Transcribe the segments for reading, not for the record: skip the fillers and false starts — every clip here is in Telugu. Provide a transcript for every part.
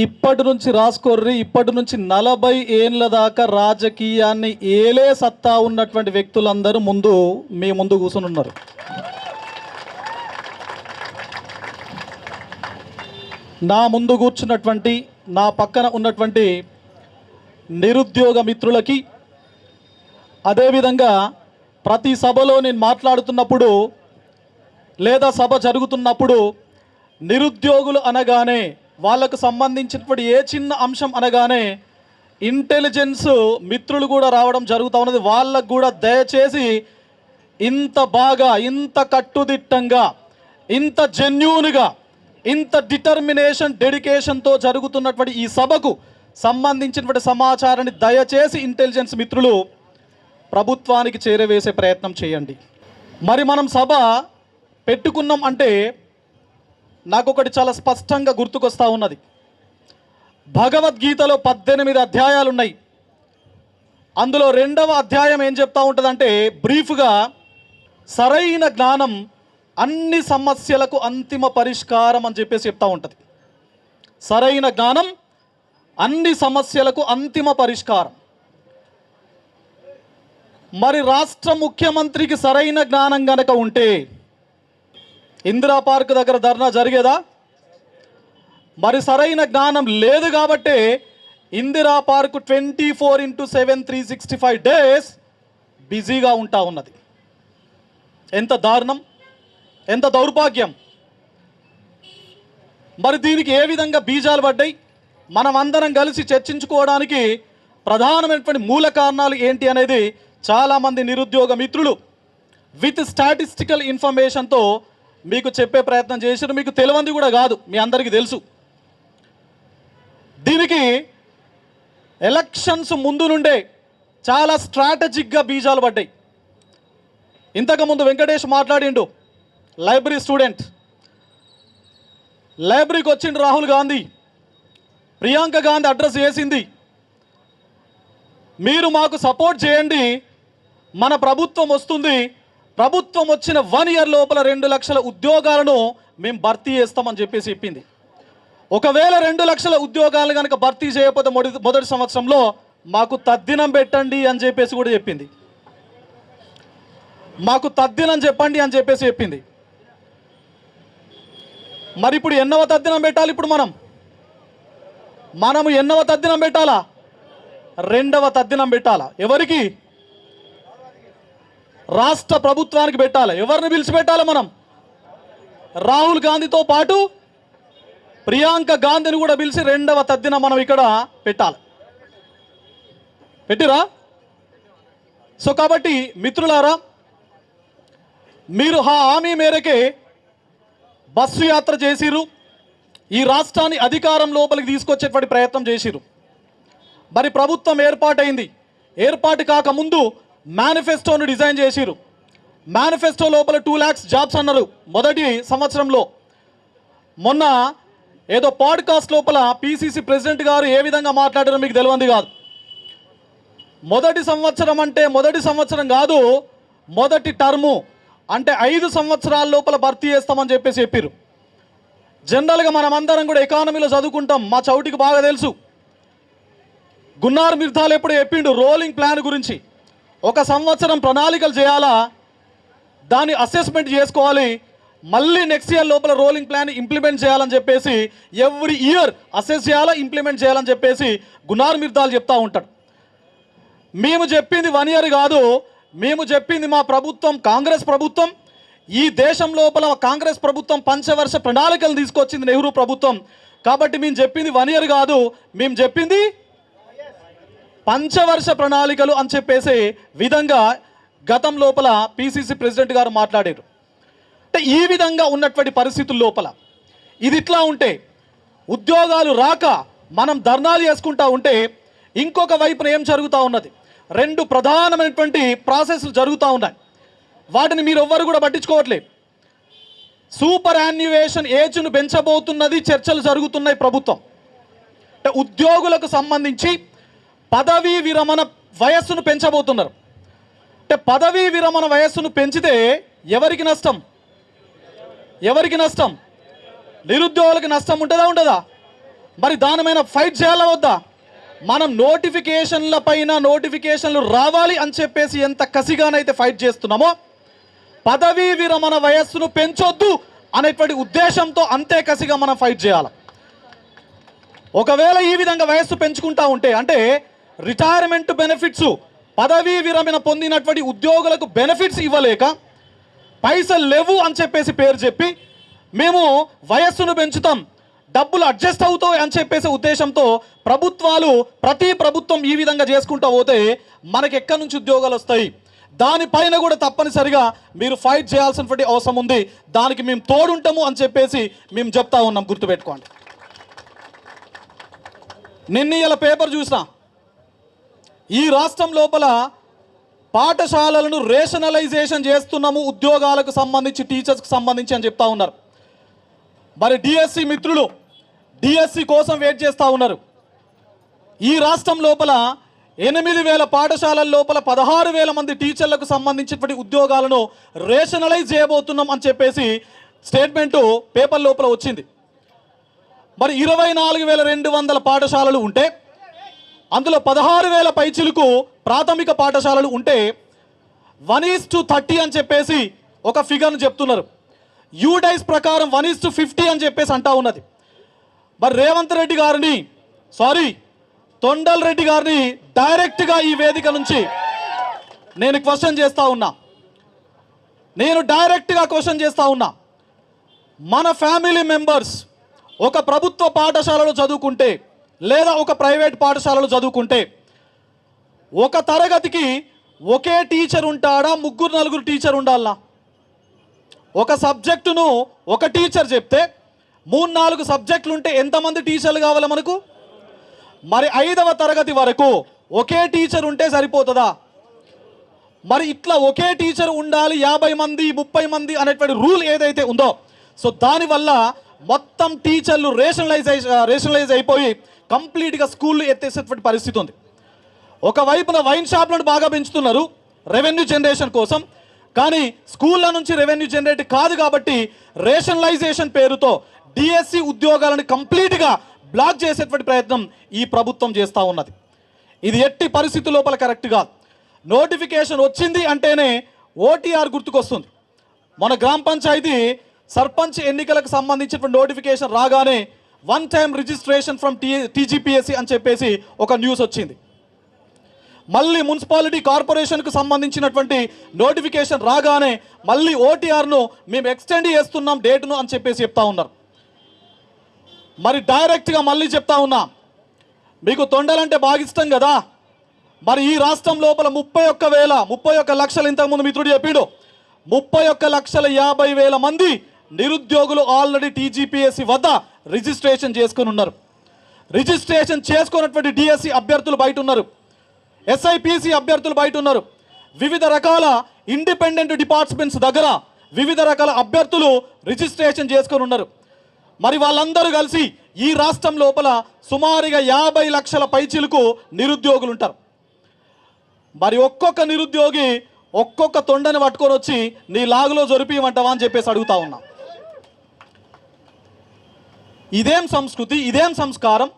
ఇప్పటి నుంచి రాసుకోర్రి. ఇప్పటి నుంచి 40 ఏళ్ళ దాకా రాజకీయాన్ని ఏలే సత్తా ఉన్నటువంటి వ్యక్తులందరూ మీ ముందు కూర్చుని ఉన్నారు. నా ముందు కూర్చున్నటువంటి, నా పక్కన ఉన్నటువంటి నిరుద్యోగ మిత్రులకి, అదేవిధంగా ప్రతి సభలో నేను మాట్లాడుతున్నప్పుడు లేదా సభ జరుగుతున్నప్పుడు నిరుద్యోగులు అనగానే, వాళ్ళకు సంబంధించినటువంటి ఏ చిన్న అంశం అనగానే ఇంటెలిజెన్స్ మిత్రులు కూడా రావడం జరుగుతూ ఉన్నది. వాళ్ళకు కూడా దయచేసి ఇంత బాగా, ఇంత కట్టుదిట్టంగా, ఇంత జెన్యూన్గా, ఇంత డిటర్మినేషన్, డెడికేషన్తో జరుగుతున్నటువంటి ఈ సభకు సంబంధించినటువంటి సమాచారాన్ని దయచేసి ఇంటెలిజెన్స్ మిత్రులు ప్రభుత్వానికి చేరవేసే ప్రయత్నం చేయండి. మరి మనం సభ పెట్టుకున్నాం అంటే నాకు ఒకటి చాలా స్పష్టంగా గుర్తుకొస్తూ ఉన్నది. భగవద్గీతలో 18 అధ్యాయాలు ఉన్నాయి. అందులో 2వ అధ్యాయం ఏం చెప్తా ఉంటుందంటే, బ్రీఫ్గా సరైన జ్ఞానం అన్ని సమస్యలకు అంతిమ పరిష్కారం అని చెప్పేసి చెప్తా ఉంటుంది. సరైన జ్ఞానం అన్ని సమస్యలకు అంతిమ పరిష్కారం. మరి రాష్ట్ర ముఖ్యమంత్రికి సరైన జ్ఞానం గనక ఉంటే ఇందిరా పార్క్ దగ్గర ధర్నా జరిగేదా? మరి సరైన జ్ఞానం లేదు కాబట్టే ఇందిరా పార్క్ 24/7 365 డేస్ బిజీగా ఉంటా ఉన్నది. ఎంత దారుణం, ఎంత దౌర్భాగ్యం. మరి దీనికి ఏ విధంగా బీజాలు పడ్డాయి? మనం అందరం కలిసి చర్చించుకోవడానికి ప్రధానమైనటువంటి మూల కారణాలు ఏంటి అనేది చాలామంది నిరుద్యోగ మిత్రులు విత్ స్టాటిస్టికల్ ఇన్ఫర్మేషన్తో మీకు చెప్పే ప్రయత్నం చేశారు. మీకు తెలియంది కూడా కాదు, మీ అందరికీ తెలుసు. దీనికి ఎలక్షన్స్ ముందు నుండే చాలా స్ట్రాటజిక్గా బీజాలు పడ్డాయి. ఇంతకుముందు వెంకటేష్ మాట్లాడిండు, లైబ్రరీ స్టూడెంట్. లైబ్రరీకి వచ్చిండు రాహుల్ గాంధీ, ప్రియాంక గాంధీ అడ్రస్ చేసింది, మీరు మాకు సపోర్ట్ చేయండి, మన ప్రభుత్వం వస్తుంది, ప్రభుత్వం వచ్చిన 1 ఇయర్ లోపల 2 లక్షల ఉద్యోగాలను మేము భర్తీ చేస్తామని చెప్పేసి చెప్పింది. ఒకవేళ 2 లక్షల ఉద్యోగాలు కనుక భర్తీ చేయకపోతే మొదటి సంవత్సరంలో మాకు తద్దినం పెట్టండి అని చెప్పేసి కూడా చెప్పింది. మాకు తద్దినం చెప్పండి అని చెప్పేసి చెప్పింది. మరి ఇప్పుడు ఎన్నవ తద్దినం పెట్టాలి? ఇప్పుడు మనము ఎన్నవ తద్దినం పెట్టాలా? 2వ తద్దినం పెట్టాలా? ఎవరికి? రాష్ట్ర ప్రభుత్వానికి పెట్టాలి. ఎవరిని పిలిచి పెట్టాలి? మనం రాహుల్ గాంధీతో పాటు ప్రియాంక గాంధీని కూడా పిలిచి 2వ తద్దినం మనం ఇక్కడ పెట్టాలి. పెట్టిరా? సో కాబట్టి మిత్రులారా, మీరు హామీ మేరకే బస్సు యాత్ర చేసిరు, ఈ రాష్ట్రాన్ని అధికారం లోపలికి తీసుకొచ్చేటువంటి ప్రయత్నం చేసిరు. మరి ప్రభుత్వం ఏర్పాటైంది. ఏర్పాటు కాకముందు మేనిఫెస్టోను డిజైన్ చేసిరు. మేనిఫెస్టో లోపల 2 lakhs జాబ్స్ అన్నారు మొదటి సంవత్సరంలో. మొన్న ఏదో పాడ్కాస్ట్ లోపల పిసిసి ప్రెసిడెంట్ గారు ఏ విధంగా మాట్లాడారో మీకు తెలియంది కాదు. మొదటి సంవత్సరం అంటే మొదటి సంవత్సరం కాదు, మొదటి టర్ము అంటే 5 సంవత్సరాల లోపల భర్తీ చేస్తామని చెప్పేసి చెప్పారు. జనరల్గా మనం అందరం కూడా ఎకానమీలో చదువుకుంటాం, మా చౌటికి బాగా తెలుసు. గున్నార్ మిర్ధాల్ ఎప్పుడు చెప్పిండు రోలింగ్ ప్లాన్ గురించి. 1 సంవత్సరం ప్రణాళికలు చేయాలా, దాన్ని అసెస్మెంట్ చేసుకోవాలి, మళ్ళీ నెక్స్ట్ ఇయర్ లోపల రోలింగ్ ప్లాన్ ఇంప్లిమెంట్ చేయాలని చెప్పేసి, ఎవ్రీ ఇయర్ అసెస్ చేయాలా, ఇంప్లిమెంట్ చేయాలని చెప్పేసి గున్నార్ మిర్ధాల్ చెప్తా ఉంటాడు. మేము చెప్పింది 1 year కాదు, మేము చెప్పింది మా ప్రభుత్వం కాంగ్రెస్ ప్రభుత్వం. ఈ దేశం లోపల కాంగ్రెస్ ప్రభుత్వం పంచవర్ష ప్రణాళికలు తీసుకొచ్చింది, నెహ్రూ ప్రభుత్వం. కాబట్టి మేము చెప్పింది 1 year కాదు, మేము చెప్పింది పంచవర్ష ప్రణాళికలు అని చెప్పేసి విధంగా గతం లోపల పిసిసి ప్రెసిడెంట్ గారు మాట్లాడారు. అంటే ఈ విధంగా ఉన్నటువంటి పరిస్థితుల లోపల ఇది ఇట్లా ఉంటే, ఉద్యోగాలు రాక మనం ధర్నాలు చేసుకుంటా ఉంటే, ఇంకొక వైపున ఏం జరుగుతూ ఉన్నది? 2 ప్రధానమైనటువంటి ప్రాసెస్లు జరుగుతూ ఉన్నాయి. వాటిని మీరు ఎవ్వరు కూడా పట్టించుకోవట్లేదు. సూపర్ యాన్యువేషన్ ఏజ్ను పెంచబోతున్నది, చర్చలు జరుగుతున్నాయి ప్రభుత్వం. అంటే ఉద్యోగులకు సంబంధించి పదవీ విరమణ వయస్సును పెంచబోతున్నారు. అంటే పదవీ విరమణ వయస్సును పెంచితే ఎవరికి నష్టం? ఎవరికి నష్టం? నిరుద్యోగులకు నష్టం ఉంటుందా ఉండదా? మరి దానిపైన ఫైట్ చేయాలా వద్దా? మనం నోటిఫికేషన్ల పైన నోటిఫికేషన్లు రావాలి అని చెప్పేసి ఎంత కసిగానైతే ఫైట్ చేస్తున్నామో, పదవీ విరమణ వయస్సును పెంచొద్దు అనేటువంటి ఉద్దేశంతో అంతే కసిగా మనం ఫైట్ చేయాలి. ఒకవేళ ఈ విధంగా వయస్సు పెంచుకుంటా ఉంటే, అంటే రిటైర్మెంట్ బెనిఫిట్స్, పదవీ విరమణ పొందినటువంటి ఉద్యోగులకు బెనిఫిట్స్ ఇవ్వలేక పైసలు లేవు అని చెప్పేసి పేరు చెప్పి మేము వయస్సును పెంచుతాం, డబ్బులు అడ్జస్ట్ అవుతాయి అని చెప్పేసి ఉద్దేశంతో ప్రతి ప్రభుత్వం ఈ విధంగా చేసుకుంటూ పోతే మనకి ఎక్కడి నుంచి ఉద్యోగాలు వస్తాయి? దానిపైన కూడా తప్పనిసరిగా మీరు ఫైట్ చేయాల్సినటువంటి అవసరం ఉంది. దానికి మేము తోడుంటాము అని చెప్పేసి మేము చెప్తా ఉన్నాం, గుర్తుపెట్టుకోండి. నిన్న ఇలా పేపర్ చూసిన, ఈ రాష్ట్రం లోపల పాఠశాలలను రేషనలైజేషన్ చేస్తున్నాము ఉద్యోగాలకు సంబంధించి, టీచర్స్కి సంబంధించి అని చెప్తా ఉన్నారు. మరి డిఎస్సి మిత్రులు డిఎస్సి కోసం వెయిట్ చేస్తూ ఉన్నారు. ఈ రాష్ట్రం లోపల 8,000 పాఠశాలల లోపల 16,000 మంది టీచర్లకు సంబంధించినటువంటి ఉద్యోగాలను రేషనలైజ్ చేయబోతున్నాం అని చెప్పేసి స్టేట్మెంటు పేపర్ లోపల వచ్చింది. మరి 24,200 పాఠశాలలు ఉంటే అందులో 16,000 పైచిలకు ప్రాథమిక పాఠశాలలు ఉంటే 1:30 అని చెప్పేసి ఒక ఫిగర్ను చెప్తున్నారు. యూడైస్ ప్రకారం 1:50 అని చెప్పేసి అంటా ఉన్నది. మరి రేవంత్ రెడ్డి గారిని, తొండల్ రెడ్డి గారిని డైరెక్ట్గా ఈ వేదిక నుంచి నేను క్వశ్చన్ చేస్తూ ఉన్నా. మన ఫ్యామిలీ మెంబర్స్ ఒక ప్రభుత్వ పాఠశాలలో చదువుకుంటే లేదా ఒక ప్రైవేట్ పాఠశాలలో చదువుకుంటే ఒక తరగతికి ఒకే టీచర్ ఉంటాడా, 3-4 టీచర్ ఉండాలా? ఒక సబ్జెక్టును ఒక టీచర్ చెప్తే 3-4 సబ్జెక్టులు ఉంటే ఎంతమంది టీచర్లు కావాలి మనకు? మరి 5వ తరగతి వరకు ఒకే టీచర్ ఉంటే సరిపోతుందా? మరి ఇట్లా ఒకే టీచర్ ఉండాలి 50 మంది 30 మంది అనేటువంటి రూల్ ఏదైతే ఉందో, సో దానివల్ల మొత్తం టీచర్లు రేషనలైజ్ అయిపోయి కంప్లీట్గా స్కూళ్ళు ఎత్తేసేటువంటి పరిస్థితి ఉంది. ఒకవైపున వైన్ షాప్లను బాగా పెంచుతున్నారు రెవెన్యూ జనరేషన్ కోసం, కానీ స్కూళ్ళ నుంచి రెవెన్యూ జనరేట్ కాదు కాబట్టి రేషనలైజేషన్ పేరుతో డిఎస్సి ఉద్యోగాలను కంప్లీట్గా బ్లాక్ చేసేటువంటి ప్రయత్నం ఈ ప్రభుత్వం చేస్తూ ఉన్నది. ఇది ఎట్టి పరిస్థితి లోపల కరెక్ట్ కాదు. నోటిఫికేషన్ వచ్చింది అంటేనే ఓటీఆర్ గుర్తుకొస్తుంది. మన గ్రామ పంచాయతీ సర్పంచ్ ఎన్నికలకు సంబంధించినటువంటి నోటిఫికేషన్ రాగానే 1 టైం రిజిస్ట్రేషన్ ఫ్రమ్ టీజీపీఎస్సీ అని చెప్పేసి ఒక న్యూస్ వచ్చింది. మళ్ళీ మున్సిపాలిటీ కార్పొరేషన్కు సంబంధించినటువంటి నోటిఫికేషన్ రాగానే మళ్ళీ ఓటీఆర్ను మేము ఎక్స్టెండ్ చేస్తున్నాం డేటును అని చెప్పేసి చెప్తా ఉన్నారు. మరి డైరెక్ట్గా మళ్ళీ చెప్తా ఉన్నా, మీకు తొండలంటే బాగా ఇష్టం కదా. మరి ఈ రాష్ట్రం లోపల 31 లక్షలు, ఇంతకుముందు మిత్రుడు చెప్పాడు, 31,50,000 మంది నిరుద్యోగులు ఆల్రెడీ టీజీపీఎస్సీ వద్ద రిజిస్ట్రేషన్ చేసుకుని ఉన్నారు. రిజిస్ట్రేషన్ చేసుకున్నటువంటి డిఎస్సి అభ్యర్థులు బయట ఉన్నారు, ఎస్ఐపిసి అభ్యర్థులు బయట ఉన్నారు. వివిధ రకాల ఇండిపెండెంట్ డిపార్ట్మెంట్స్ దగ్గర వివిధ రకాల అభ్యర్థులు రిజిస్ట్రేషన్ చేసుకొని ఉన్నారు. మరి వాళ్ళందరూ కలిసి ఈ రాష్ట్రం లోపల సుమారుగా 50 లక్షల పైచిలకు నిరుద్యోగులు ఉంటారు. మరి ఒక్కొక్క నిరుద్యోగి ఒక్కొక్క తొండని పట్టుకొని వచ్చి నీ లాగులో జొరిపియమంటావా అని చెప్పేసి అడుగుతా ఉన్నా. ఇదేం సంస్కృతి, ఇదేం సంస్కారం?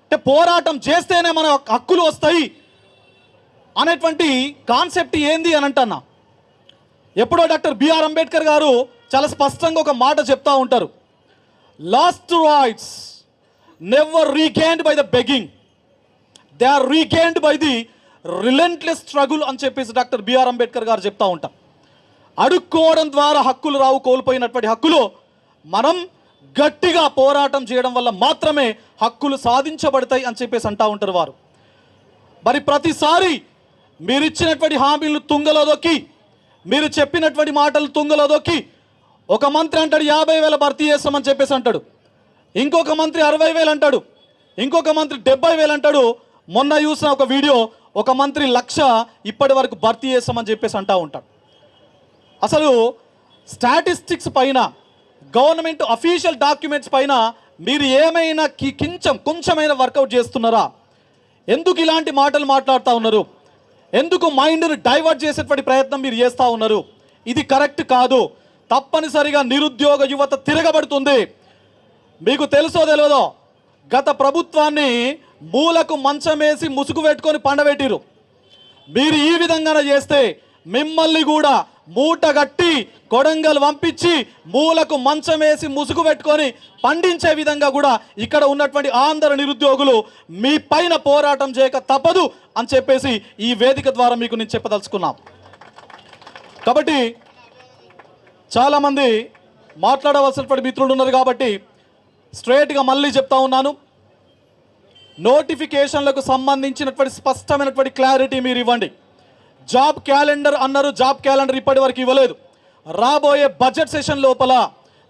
అంటే పోరాటం చేస్తేనే మన హక్కులు వస్తాయి అనేటువంటి కాన్సెప్ట్ ఏంది అని అంటున్నా. ఎప్పుడో డాక్టర్ బిఆర్ అంబేద్కర్ గారు చాలా స్పష్టంగా ఒక మాట చెప్తా ఉంటారు, lost rights never regained by the begging, they are regained by the relentless struggle అని చెప్పేసి డాక్టర్ బిఆర్ అంబేద్కర్ గారు చెప్తా ఉంటాం. అడుక్కోవడం ద్వారా హక్కులు రావు, కోల్పోయినటువంటి హక్కులు మనం గట్టిగా పోరాటం చేయడం వల్ల మాత్రమే హక్కులు సాధించబడతాయి అని చెప్పేసి అంటూ ఉంటారు వారు. మరి ప్రతిసారి మీరు ఇచ్చినటువంటి హామీలు తుంగలో దొక్కి, మీరు చెప్పినటువంటి మాటలు తుంగలో దొక్కి, ఒక మంత్రి అంటాడు 50,000 భర్తీ చేస్తామని చెప్పేసి అంటాడు, ఇంకొక మంత్రి 60,000 అంటాడు, ఇంకొక మంత్రి 70,000 అంటాడు. మొన్న చూసిన ఒక వీడియో, ఒక మంత్రి 1,00,000 ఇప్పటి వరకు భర్తీ చేస్తామని చెప్పేసి అంటూ ఉంటాడు. అసలు స్టాటిస్టిక్స్ పైన, గవర్నమెంట్ అఫీషియల్ డాక్యుమెంట్స్ పైన మీరు ఏమైనా కొంచెమైనా వర్కౌట్ చేస్తున్నారా? ఎందుకు ఇలాంటి మాటలు మాట్లాడుతూ ఉన్నారు? ఎందుకు మైండ్ను డైవర్ట్ చేసేటువంటి ప్రయత్నం మీరు చేస్తూ ఉన్నారు? ఇది కరెక్ట్ కాదు. తప్పనిసరిగా నిరుద్యోగ యువత తిరగబడుతుంది. మీకు తెలుసో తెలియదో, గత ప్రభుత్వాన్ని మూలకు మంచమేసి ముసుగు పెట్టుకొని పండబెట్టిరు. మీరు ఈ విధంగా చేస్తే మిమ్మల్ని కూడా మూటగట్టి కొడంగల్ పంపించి మూలకు మంచమేసి ముసుగు పెట్టుకొని పండించే విధంగా కూడా ఇక్కడ ఉన్నటువంటి ఆంధ్ర నిరుద్యోగులు మీ పైన పోరాటం చేయక తప్పదు అని చెప్పేసి ఈ వేదిక ద్వారా మీకు నేను చెప్పదలుచుకున్నాం. కాబట్టి చాలామంది మాట్లాడవలసినటువంటి మిత్రులు ఉన్నారు కాబట్టి స్ట్రైట్గా మళ్ళీ చెప్తా ఉన్నాను. నోటిఫికేషన్లకు సంబంధించినటువంటి స్పష్టమైనటువంటి క్లారిటీ మీరు ఇవ్వండి. జాబ్ క్యాలెండర్ అన్నారు, జాబ్ క్యాలెండర్ ఇప్పటి వరకు ఇవ్వలేదు. రాబోయే బడ్జెట్ సెషన్ లోపల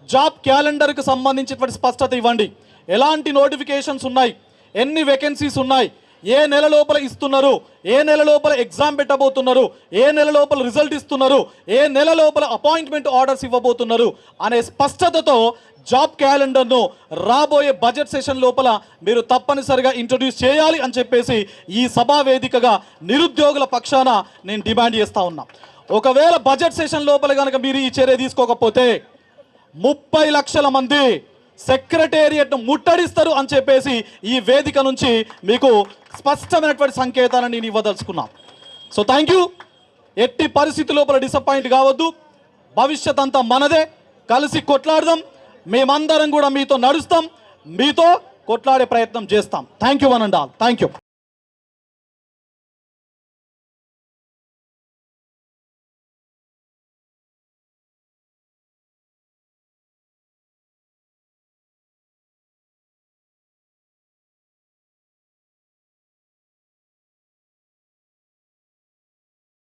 జాబ్ క్యాలెండర్కి సంబంధించినటువంటి స్పష్టత ఇవ్వండి. ఎలాంటి నోటిఫికేషన్స్ ఉన్నాయి, ఎన్ని వేకెన్సీస్ ఉన్నాయి, ఏ నెల లోపల ఇస్తున్నారు, ఏ నెల లోపల ఎగ్జామ్ పెట్టబోతున్నారు, ఏ నెల లోపల రిజల్ట్ ఇస్తున్నారు, ఏ నెల లోపల అపాయింట్మెంట్ ఆర్డర్స్ ఇవ్వబోతున్నారు అనే స్పష్టతతో జాబ్ క్యాలెండర్ను రాబోయే బడ్జెట్ సెషన్ లోపల మీరు తప్పనిసరిగా ఇంట్రడ్యూస్ చేయాలి అని చెప్పేసి ఈ సభా వేదికగా నిరుద్యోగుల పక్షాన నేను డిమాండ్ చేస్తూ ఉన్నా. ఒకవేళ బడ్జెట్ సెషన్ లోపల కనుక మీరు ఈ చర్య తీసుకోకపోతే 30 లక్షల మంది సెక్రటేరియట్ను ముట్టడిస్తారు అని చెప్పేసి ఈ వేదిక నుంచి మీకు స్పష్టమైనటువంటి సంకేతాలను నేను ఇవ్వదలుచుకున్నా. So thank you. ఎట్టి పరిస్థితి లోపల డిసప్పాయింట్ కావద్దు. భవిష్యత్ అంతా మనదే. కలిసి కొట్లాడదాం. మేమందరం కూడా మీతో నడుస్తాం, మీతో కొట్లాడే ప్రయత్నం చేస్తాం. Thank you one and all. Thank you.